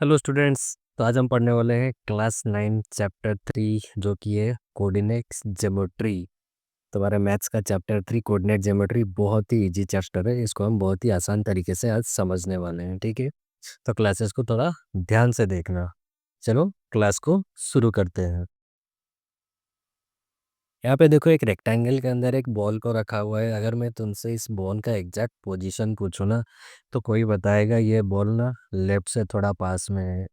Hello students. तो आज हम पढ़ने वाले हैं क्लास 9 चैप्टर 3 जो कि है कोऑर्डिनेट्स ज्योमेट्री। तुम्हारे मैथ्स का चैप्टर 3 कोऑर्डिनेट ज्योमेट्री बहुत ही इजी चैप्टर है। इसको हम बहुत ही आसान तरीके से आज समझने वाले हैं, ठीक है। तो क्लासेस को थोड़ा ध्यान से देखना। चलो क्लास को शुरू करते हैं। यहाँ पे देखो, एक रेक्टेंगल के अंदर एक बॉल को रखा हुआ है। अगर मैं तुमसे इस बॉल का एग्जैक्ट पोजीशन पूछूँ ना, तो कोई बताएगा ये बॉल ना लेफ्ट से थोड़ा पास में है,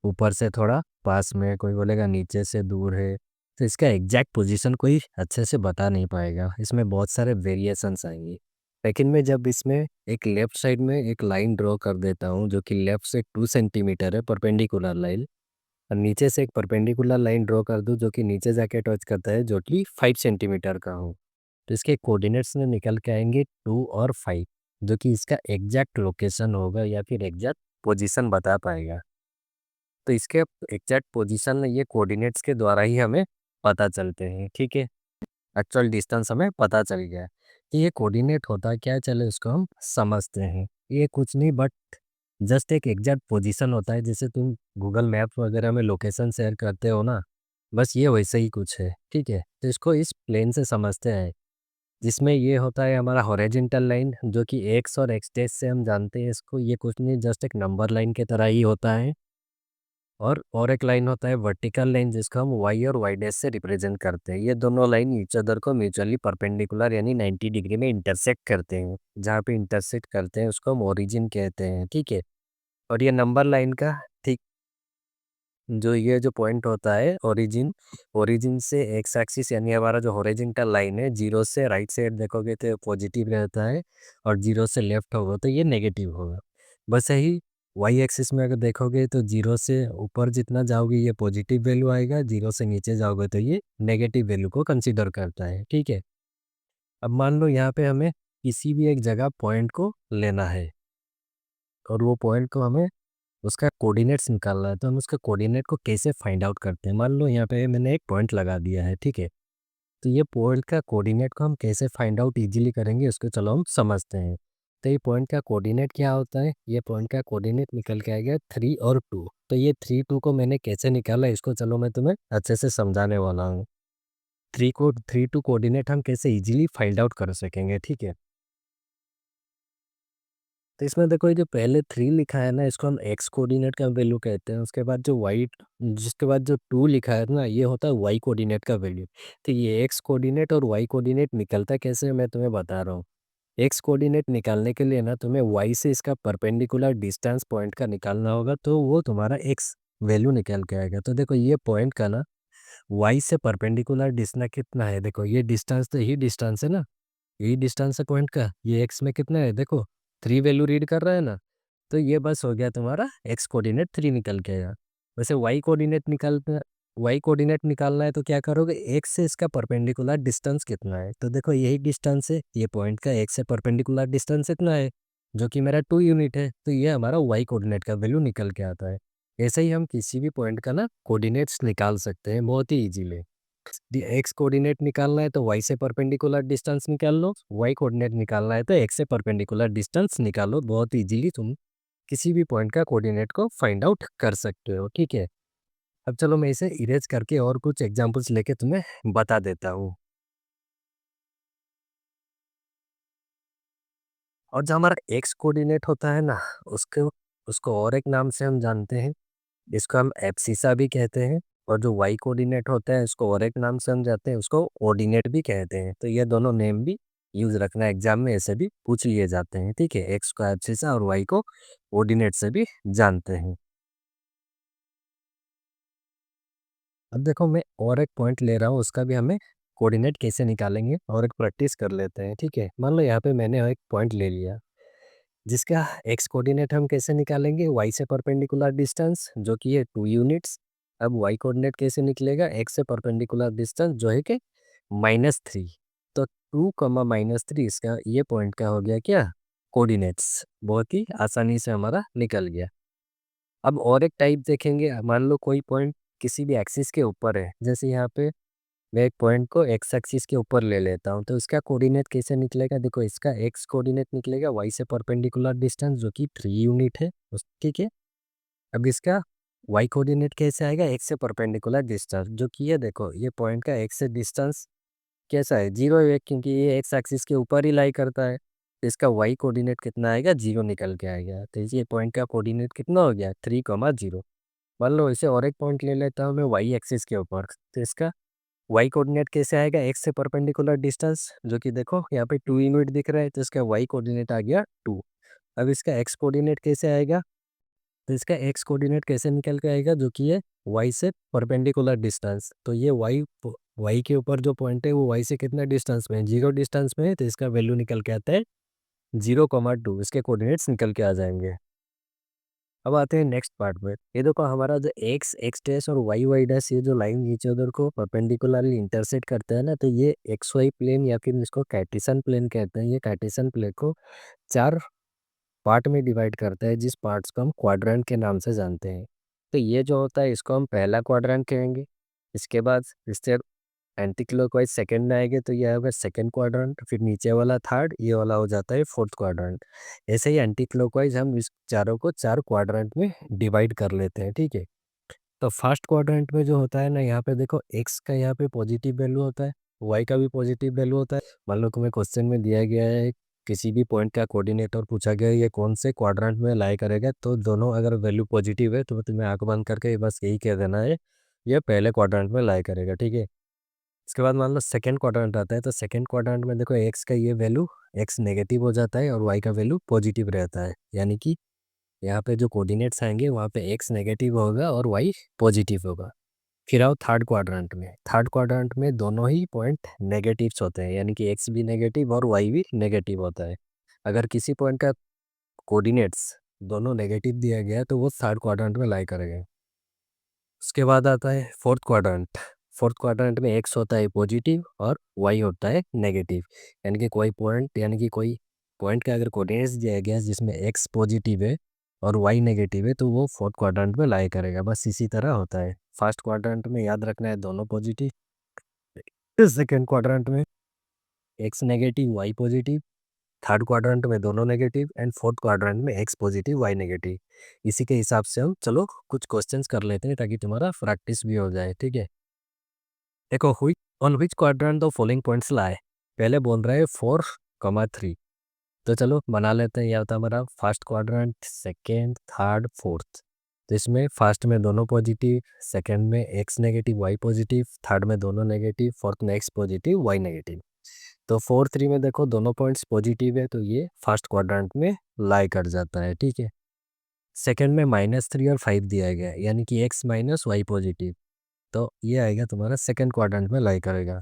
ऊपर से थोड़ा पास में है, कोई बोलेगा नीचे से दूर है। तो इसका एग्जैक्ट पोजीशन कोई अच्छे से बता नहीं पाएगा। इसमें बहुत सारे वेरिएशंस आएंगे। लेकिन मैं जब इसमें एक लेफ्ट साइड में एक लाइन ड्रॉ कर देता हूँ जो कि लेफ्ट से 2 सेंटीमीटर है, परपेंडिकुलर लाइन, और नीचे से एक परपेंडिकुलर लाइन ड्रॉ कर दूँ जो कि नीचे जाके टच करता है, जो कि 5 सेंटीमीटर का हो, तो इसके कोऑर्डिनेट्स में निकल के आएंगे 2 और 5, जो कि इसका एग्जैक्ट लोकेशन होगा या फिर एग्जैक्ट पोजीशन बता पाएगा। तो इसके एग्जैक्ट पोजीशन ये कोऑर्डिनेट्स के द्वारा ही हमें पता चलते हैं, ठीक है। एक्चुअल डिस्टेंस हमें पता चल गया है कि ये कोऑर्डिनेट होता क्या है। चलो इसको हम समझते हैं। ये कुछ नहीं बट जस्ट एक एग्जैक्ट पोजीशन होता है, जैसे तुम गूगल मैप वगैरह में लोकेशन शेयर करते हो ना, बस ये वैसे ही कुछ है, ठीक है। तो इसको इस प्लेन से समझते हैं, जिसमें ये होता है हमारा हॉरिजॉन्टल लाइन, जो कि एक्स और एक्स डैश से हम जानते हैं इसको। ये कुछ नहीं, जस्ट एक नंबर लाइन की तरह ही होता है। और एक लाइन होता है वर्टिकल लाइन, जिसको हम वाई और वाई डैश से रिप्रेजेंट करते हैं। ये दोनों लाइन ईच अदर को म्यूचुअली परपेंडिकुलर यानी 90 डिग्री में इंटरसेक्ट करते हैं। जहाँ पे इंटरसेक्ट करते हैं उसको हम ओरिजिन कहते हैं, ठीक है। और ये नंबर लाइन का ठीक जो ये जो पॉइंट होता है ओरिजिन, ओरिजिन से एक्स एक्सिस यानी हमारा जो हॉरिजॉन्टल लाइन है, जीरो से राइट साइड देखोगे तो पॉजिटिव रहता है, और जीरो से लेफ्ट होगा तो ये नेगेटिव होगा। बस यही वाई एक्सिस में अगर देखोगे तो जीरो से ऊपर जितना जाओगे ये पॉजिटिव वैल्यू आएगा, जीरो से नीचे जाओगे तो ये नेगेटिव वैल्यू को कंसीडर करता है, ठीक है। अब मान लो यहाँ पे हमें किसी भी एक जगह पॉइंट को लेना है, और वो पॉइंट को हमें उसका कोऑर्डिनेट्स निकालना है। तो हम उसका कोऑर्डिनेट को कैसे फाइंड आउट करते हैं। मान लो यहाँ पे मैंने एक पॉइंट लगा दिया है, ठीक है। तो ये पॉइंट का कोऑर्डिनेट को हम कैसे फाइंड आउट इजीली करेंगे, उसको चलो हम समझते हैं। तो ये पॉइंट का कोऑर्डिनेट क्या होता है, ये पॉइंट का कोऑर्डिनेट निकल के आएगा 3 और 2। तो ये 3 2 को मैंने कैसे निकाला, इसको चलो मैं तुम्हें अच्छे से समझाने वाला हूँ। 3 2 कोऑर्डिनेट हम कैसे इजीली फाइंड आउट कर सकेंगे, ठीक है। तो इसमें देखो, ये जो पहले 3 लिखा है ना, इसको हम एक्स कोऑर्डिनेट का वैल्यू कहते हैं। उसके बाद जो वाई, जिसके बाद जो 2 लिखा है ना, ये होता है वाई कोऑर्डिनेट का वैल्यू। तो ये एक्स कोऑर्डिनेट और वाई कोऑर्डिनेट निकलता कैसे है, मैं तुम्हें बता रहा हूँ। एक्स कोऑर्डिनेट निकालने के लिए ना तुम्हें वाई से इसका परपेंडिकुलर डिस्टेंस पॉइंट का निकालना होगा, तो वो तुम्हारा एक्स वैल्यू निकल के आएगा। तो देखो ये पॉइंट का ना वाई से परपेंडिकुलर डिस्टेंस कितना है, देखो ये डिस्टेंस तो यही डिस्टेंस है ना, यही डिस्टेंस है पॉइंट का। ये एक्स में कितना है, देखो 3 वैल्यू रीड कर रहा है ना। तो ये बस हो गया तुम्हारा एक्स कोऑर्डिनेट 3 निकल के आया। वैसे वाई कोऑर्डिनेट निकालना है तो क्या करोगे, एक्स से इसका परपेंडिकुलर डिस्टेंस कितना है। तो देखो यही डिस्टेंस है, ये पॉइंट का एक्स से परपेंडिकुलर डिस्टेंस इतना है, जो कि मेरा 2 यूनिट है। तो ये हमारा वाई कोऑर्डिनेट का वैल्यू निकल के आता है। ऐसे ही हम किसी भी पॉइंट का ना कोऑर्डिनेट्स निकाल सकते हैं बहुत ही इजीली। एक्स कोऑर्डिनेट निकालना है तो वाई से परपेंडिकुलर डिस्टेंस निकाल लो, वाई कोऑर्डिनेट निकालना है तो एक्स से परपेंडिकुलर डिस्टेंस निकालो। बहुत इजीली तुम किसी भी पॉइंट का कोऑर्डिनेट को फाइंड आउट कर सकते हो, ठीक है। अब चलो मैं इसे इरेज करके और कुछ एग्जांपल्स लेके तुम्हें बता देता हूँ। और जो हमारा एक्स कोऑर्डिनेट होता है ना, उसको उसको और एक नाम से हम जानते हैं, इसको हम एब्सिसा भी कहते हैं। और जो वाई कोऑर्डिनेट होता है उसको और एक नाम से हम जाते हैं, उसको ऑर्डिनेट भी कहते हैं। तो ये दोनों नेम भी यूज रखना, एग्जाम में ऐसे भी पूछ लिए जाते हैं, ठीक है। एक्स को एब्सिसा और वाई को ऑर्डिनेट से भी जानते हैं। अब देखो मैं और एक पॉइंट ले रहा हूँ, उसका भी हमें कोऑर्डिनेट कैसे निकालेंगे और एक प्रैक्टिस कर लेते हैं, ठीक है। मान लो यहाँ पे मैंने एक पॉइंट ले लिया, जिसका एक्स कोऑर्डिनेट हम कैसे निकालेंगे, वाई से परपेंडिकुलर डिस्टेंस जो कि है 2 यूनिट्स। अब वाई कोऑर्डिनेट कैसे निकलेगा, एक्स से परपेंडिकुलर डिस्टेंस जो है कि -3। तो 2, -3 इसका ये पॉइंट का हो गया क्या, कोऑर्डिनेट्स। बहुत ही आसानी से हमारा निकल गया। अब और एक टाइप देखेंगे। मान लो कोई पॉइंट किसी भी एक्सिस के ऊपर है, जैसे यहाँ पे मैं एक पॉइंट को एक्स एक्सिस के ऊपर ले लेता हूँ, तो इसका कोऑर्डिनेट कैसे निकलेगा, देखो इसका एक्स कोऑर्डिनेट निकलेगा वाई से परपेंडिकुलर डिस्टेंस जो कि 3 यूनिट है ठीक है। अब इसका वाई कोऑर्डिनेट कैसे आएगा, एक्स से परपेंडिकुलर डिस्टेंस, जो कि ये देखो ये पॉइंट का एक्स से डिस्टेंस कैसा है, जीरो है, क्योंकि ये एक्स एक्सिस के ऊपर ही लाई करता है। तो इसका वाई कोऑर्डिनेट कितना आएगा, जीरो निकल के आएगा। तो ये पॉइंट का कोऑर्डिनेट कितना हो गया, 3,0। मान लो इसे और एक पॉइंट ले लेता हूँ मैं वाई एक्सिस के ऊपर। तो इसका वाई कोऑर्डिनेट कैसे आएगा, एक्स से परपेंडिकुलर डिस्टेंस, जो कि देखो यहाँ पे 2 यूनिट दिख रहा है, तो इसका वाई कोऑर्डिनेट आ गया 2। अब इसका एक्स कोऑर्डिनेट कैसे आएगा, तो इसका एक्स कोऑर्डिनेट कैसे निकल के आएगा, जो कि है वाई से परपेंडिकुलर डिस्टेंस। तो ये वाई के ऊपर जो पॉइंट है वो वाई से कितना डिस्टेंस में है, 0 डिस्टेंस में है, तो इसका वैल्यू निकल के आता है 0,2। इसके कोऑर्डिनेट्स निकल के आ जाएंगे। अब आते हैं नेक्स्ट पार्ट में। ये देखो हमारा जो एक्स एक्स डैश और वाई डैश, ये जो लाइन ईच अदर को परपेंडिकुलरली इंटरसेक्ट करते हैं ना, तो ये एक्स वाई प्लेन या फिर इसको कार्टेशियन प्लेन कहते हैं। ये कार्टेशियन प्लेन को 4 पार्ट में डिवाइड करता है, जिस पार्ट्स को हम क्वाड्रेंट के नाम से जानते हैं। तो ये जो होता है इसको हम पहला क्वाड्रेंट कहेंगे। इसके बाद इससे एंटी क्लॉकवाइज सेकंड में आएंगे तो ये होगा सेकंड क्वाड्रेंट, फिर नीचे वाला थर्ड, ये वाला हो जाता है फोर्थ क्वाड्रेंट। ऐसे ही एंटी क्लॉकवाइज हम इस चारों को 4 क्वाड्रेंट में डिवाइड कर लेते हैं, ठीक है। तो फर्स्ट क्वाड्रेंट में जो होता है ना, यहाँ पे देखो एक्स का यहाँ पे पॉजिटिव वैल्यू होता है, वाई का भी पॉजिटिव वैल्यू होता है। मान लो तुम्हें क्वेश्चन में दिया गया है किसी भी पॉइंट का कोऑर्डिनेटर पूछा गया है ये कौन से क्वाड्रेंट में लाई करेगा, तो दोनों अगर वैल्यू पॉजिटिव है तो तुम्हें आंख बंद करके बस यही कह देना है ये पहले क्वाड्रेंट में लाई करेगा, ठीक है। इसके बाद मान लो सेकंड क्वाड्रेंट आता है, तो सेकंड क्वाड्रेंट में देखो एक्स का ये वैल्यू एक्स नेगेटिव हो जाता है और वाई का वैल्यू पॉजिटिव रहता है, यानी कि यहाँ पे जो कोऑर्डिनेट्स आएंगे वहाँ पे एक्स नेगेटिव होगा और वाई पॉजिटिव होगा। फिर आओ थर्ड क्वाड्रेंट में। थर्ड क्वाड्रेंट में दोनों ही पॉइंट नेगेटिव्स होते हैं, यानी कि एक्स भी नेगेटिव और वाई भी नेगेटिव होता है। अगर किसी पॉइंट का कोऑर्डिनेट्स दोनों नेगेटिव दिया गया है तो वो थर्ड क्वाड्रेंट में लाई करेगा। उसके बाद आता है फोर्थ क्वाड्रेंट। फोर्थ क्वाड्रेंट में एक्स होता है पॉजिटिव और वाई होता है नेगेटिव, यानी कि कोई पॉइंट का अगर कोऑर्डिनेट्स दिया गया है जिसमें एक्स पॉजिटिव है और वाई नेगेटिव है तो वो फोर्थ क्वाड्रेंट में लाई करेगा। बस इसी तरह होता है। फर्स्ट क्वाड्रेंट में याद रखना है दोनों पॉजिटिव, सेकेंड क्वाड्रेंट में x negative y positive, third quadrant में दोनों नेगेटिव एंड फोर्थ क्वाड्रेंट में एक्स पॉजिटिव वाई नेगेटिव। इसी के हिसाब से हम चलो कुछ क्वेश्चंस कर लेते हैं ताकि तुम्हारा प्रैक्टिस भी हो जाए, ठीक है। देखो हुई on which quadrant the following points लाए, पहले बोल रहा है 4,3। तो चलो बना लेते हैं। यह होता है हमारा first quadrant, second, third, fourth. तो इसमें फर्स्ट में दोनों पॉजिटिव, सेकेंड में x negative y positive, third में दोनों नेगेटिव, फोर्थ में एक्स पॉजिटिव वाई नेगेटिव। तो 4,3 में देखो दोनों पॉइंट्स पॉजिटिव है तो ये फर्स्ट क्वाड्रेंट में लाई कर जाता है, ठीक है। सेकेंड में -3 और 5 दिया गया है, यानी कि एक्स माइनस वाई पॉजिटिव, तो ये आएगा तुम्हारा सेकेंड क्वाड्रेंट में लाई करेगा।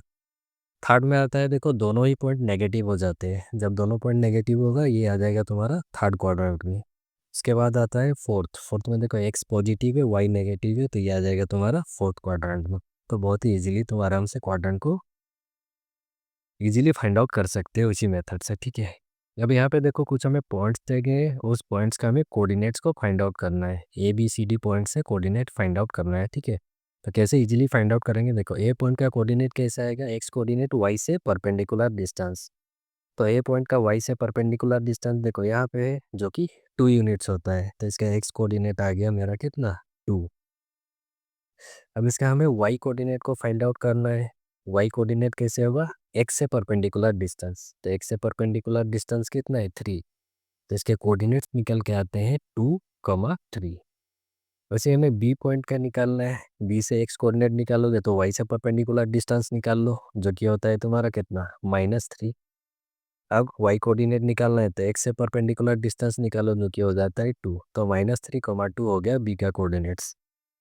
थर्ड में आता है देखो दोनों ही पॉइंट नेगेटिव हो जाते हैं, जब दोनों पॉइंट नेगेटिव होगा ये आ जाएगा तुम्हारा थर्ड क्वाड्रेंट में। उसके बाद आता है फोर्थ। फोर्थ में देखो एक्स पॉजिटिव है वाई नेगेटिव है तो ये आ जाएगा तुम्हारा फोर्थ क्वाड्रेंट में। तो बहुत ही इजीली तुम आराम से क्वाड्रेंट को इजीली फाइंड आउट कर सकते हो इसी मेथड से, ठीक है। अब यहाँ पे देखो कुछ हमें पॉइंट्स दिए गए हैं, उस पॉइंट्स का हमें कोऑर्डिनेट्स को फाइंड आउट करना है। A B C D point से कोऑर्डिनेट फाइंड आउट करना है, ठीक है। तो कैसे इजीली फाइंड आउट करेंगे, देखो ए पॉइंट का कोऑर्डिनेट कैसा आएगा, एक्स कोऑर्डिनेट वाई से परपेंडिकुलर डिस्टेंस। तो ए पॉइंट का वाई से परपेंडिकुलर डिस्टेंस देखो यहाँ पे है जो कि 2 यूनिट्स होता है, तो इसका एक्स कोऑर्डिनेट आ गया मेरा कितना 2। अब इसका हमें वाई कोऑर्डिनेट को फाइंड आउट करना है। वाई कोऑर्डिनेट कैसे होगा, एक्स से परपेंडिकुलर डिस्टेंस, तो एक्स से परपेंडिकुलर डिस्टेंस कितना है 3। तो इसके कोऑर्डिनेट्स निकल के आते हैं 2,3। वैसे हमें बी पॉइंट का निकालना है। बी से एक्स कोऑर्डिनेट निकालोगे तो वाई से परपेंडिकुलर डिस्टेंस निकाल लो, जो कि होता है तुम्हारा कितना -3। अब वाई कोऑर्डिनेट निकालना है तो एक्स से परपेंडिकुलर डिस्टेंस निकालो, जो कि हो जाता है 2। तो -3,2 हो गया बी का कोऑर्डिनेट्स।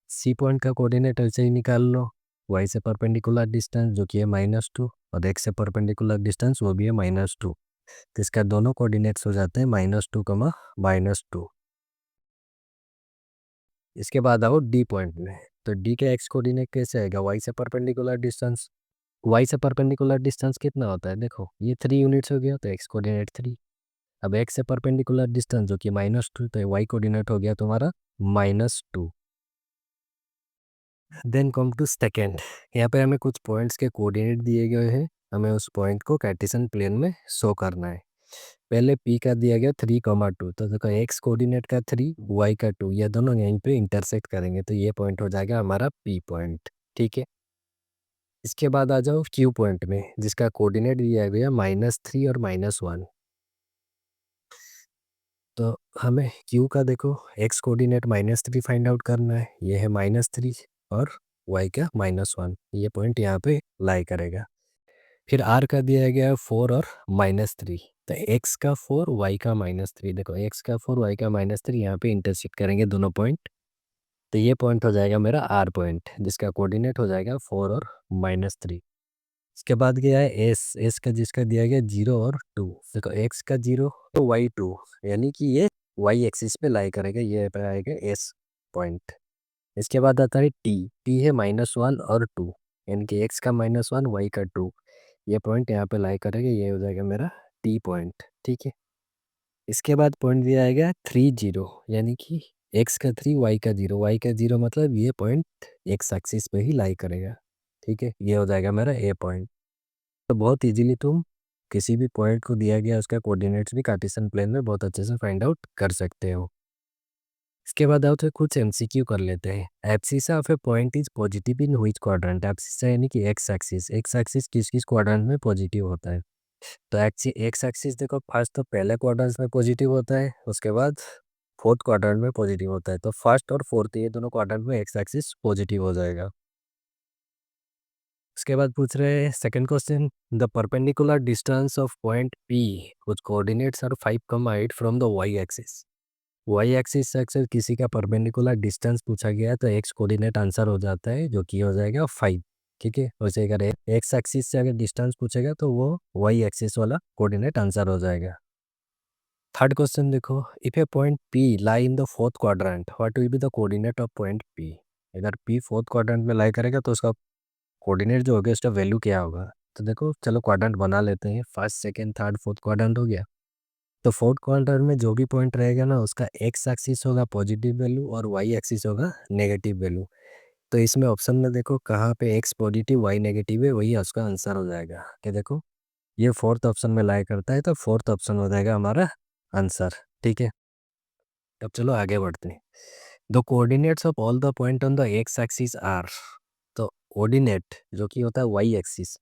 सी पॉइंट का कोऑर्डिनेट ऐसे ही निकाल लो, वाई से परपेंडिकुलर डिस्टेंस जो कि है -2 और एक्स से परपेंडिकुलर डिस्टेंस वो भी है -2। तो इसका दोनों कोऑर्डिनेट्स हो जाते हैं -2, -2। इसके बाद आओ डी पॉइंट में। तो डी के एक्स कोऑर्डिनेट कैसे आएगा, वाई से परपेंडिकुलर डिस्टेंस। वाई से परपेंडिकुलर डिस्टेंस कितना होता है, देखो ये 3 यूनिट्स हो गया तो एक्स कोऑर्डिनेट 3। अब एक्स से परपेंडिकुलर डिस्टेंस जो कि -2, तो वाई कोऑर्डिनेट हो गया तुम्हारा -2। Then come to second. यहाँ पे हमें कुछ पॉइंट्स के कोऑर्डिनेट दिए गए हैं, हमें उस पॉइंट को कार्टेशियन प्लेन में शो करना है। पहले पी का दिया गया 3,2, तो देखो एक्स कोऑर्डिनेट का 3, वाई का 2, ये दोनों यहीं पे इंटरसेक्ट करेंगे, तो ये पॉइंट हो जाएगा हमारा पी पॉइंट। ठीक है, इसके बाद आ जाओ क्यू पॉइंट में, जिसका कोऑर्डिनेट दिया गया -3 और -1। तो हमें क्यू का देखो एक्स कोऑर्डिनेट -3 फाइंड आउट करना है, ये है -3, और वाई का -1, ये पॉइंट यहाँ पे लाई करेगा। फिर आर का दिया गया है 4 और -3, तो एक्स का 4, वाई का -3, देखो एक्स का 4, वाई का -3, यहाँ पे इंटरसेक्ट करेंगे दोनों पॉइंट, तो ये पॉइंट हो जाएगा मेरा आर पॉइंट, जिसका कोऑर्डिनेट हो जाएगा 4 और -3। इसके बाद गया है एस, एस का जिसका दिया गया 0 और 2, देखो एक्स का 0 तो वाई 2, यानी कि ये वाई एक्सिस पे लाई करेगा, ये पे आएगा एस पॉइंट। इसके बाद आता है टी, टी है -1 और 2, यानी कि एक्स का -1, वाई का 2, ये पॉइंट यहाँ पे लाई करेगा, ये हो जाएगा मेरा टी पॉइंट। ठीक है, इसके बाद पॉइंट दिया आएगा 3, 0, यानी कि एक्स का 3, वाई का 0, वाई का 0 मतलब ये पॉइंट एक्स एक्सिस पे ही लाई करेगा। ठीक है, ये हो जाएगा मेरा ए पॉइंट। तो बहुत इजीली तुम किसी भी पॉइंट को दिया गया उसका कोऑर्डिनेट्स भी कार्टेशियन प्लेन में बहुत अच्छे से फाइंड आउट कर सकते हो। इसके बाद आओ तो कुछ एमसीक्यू कर लेते हैं। Abscissa of A point is positive in which quadrant, abscissa यानी कि एक्स एक्सिस, एक्स एक्सिस किस किस क्वाड्रेंट में पॉजिटिव होता है। तो एक्स एक्सिस देखो, फर्स्ट तो पहले क्वाड्रेंट में पॉजिटिव होता है, उसके बाद फोर्थ क्वाड्रेंट में पॉजिटिव होता है, तो फर्स्ट और फोर्थ ये दोनों क्वाड्रेंट में एक्स एक्सिस पॉजिटिव हो जाएगा। उसके बाद पूछ रहे हैं second question, the perpendicular distance of point P which coordinates are 5,8 from the Y axis. Y axis से अक्सर किसी का परपेंडिकुलर डिस्टेंस पूछा गया है, तो एक्स कोऑर्डिनेट आंसर हो जाता है, जो कि हो जाएगा 5। ठीक है, वैसे अगर एक्स एक्सिस से अगर डिस्टेंस पूछेगा तो वो वाई एक्सिस वाला कोऑर्डिनेट आंसर हो जाएगा। थर्ड क्वेश्चन देखो, if A point P lie in the fourth quadrant, what will be the coordinate of point P. अगर पी फोर्थ क्वाड्रेंट में लाई करेगा तो उसका कोऑर्डिनेट जो होगा उसका वैल्यू क्या होगा। तो देखो चलो क्वाड्रेंट बना लेते हैं, first second third fourth quadrant हो गया। तो फोर्थ क्वाड्रेंट में जो भी पॉइंट रहेगा ना, उसका एक्स एक्सिस होगा पॉजिटिव वैल्यू और वाई एक्सिस होगा नेगेटिव वैल्यू। तो इसमें ऑप्शन में देखो कहाँ पे एक्स पॉजिटिव वाई नेगेटिव है, वही उसका आंसर हो जाएगा। कि देखो ये फोर्थ ऑप्शन में लाई करता है, तो फोर्थ ऑप्शन हो जाएगा हमारा आंसर। ठीक है, अब चलो आगे बढ़ते हैं। The coordinates of all the point on the X axis are, तो कोऑर्डिनेट जो कि होता है वाई एक्सिस,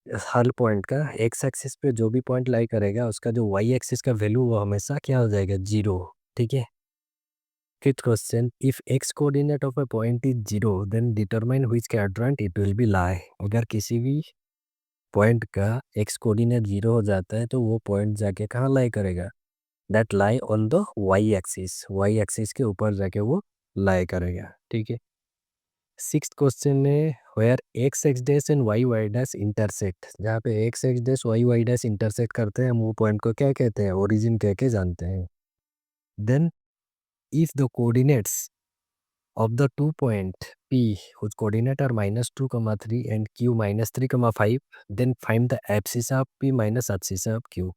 हर पॉइंट का एक्स एक्सिस पे जो भी पॉइंट लाई करेगा उसका जो वाई एक्सिस का वैल्यू वो हमेशा क्या हो जाएगा, 0। ठीक है, fifth question, if X coordinate of a point is 0 then determine which quadrant it will be lie. अगर किसी भी पॉइंट का एक्स कोऑर्डिनेट 0 हो जाता है तो वो पॉइंट जाके कहाँ लाई करेगा, that lie on the Y axis, Y axis के ऊपर जाके वो लाई करेगा। ठीक है, सिक्स्थ क्वेश्चन है where X X dash and Y Y dash intersect, जहाँ पे X X dash Y Y dash intersect करते हैं, हम वो पॉइंट को क्या कहते हैं, ओरिजिन कह के जानते हैं। Then if the coordinates of the two point P whose coordinate are -2, 3 and Q -3, 5, then find the abscissa of P minus abscissa of Q।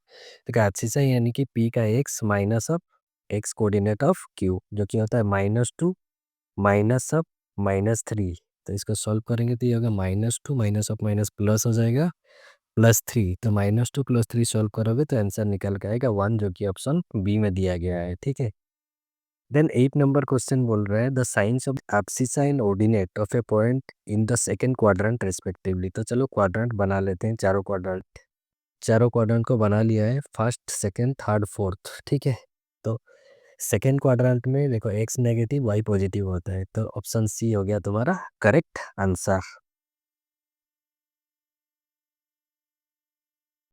देखो abscissa यानी कि P का x minus of x coordinate of Q, जो कि होता है -2 minus of -3। तो इसको सॉल्व करेंगे तो ये होगा -2 माइनस ऑफ माइनस प्लस हो जाएगा +3, तो -2 + 3 सॉल्व करोगे तो आंसर निकल के आएगा 1, जो कि ऑप्शन बी में दिया गया है। ठीक है, देन 8 नंबर क्वेश्चन बोल रहा है the science of abscissa and ordinate of A point in the second quadrant respectively. तो चलो क्वाड्रेंट बना लेते हैं, चारों क्वाड्रेंट, चारों क्वाड्रेंट को बना लिया है, फर्स्ट सेकंड थर्ड फोर्थ। ठीक है, तो सेकंड क्वाड्रेंट में देखो एक्स नेगेटिव वाई पॉजिटिव होता है, तो ऑप्शन सी हो गया तुम्हारा करेक्ट आंसर।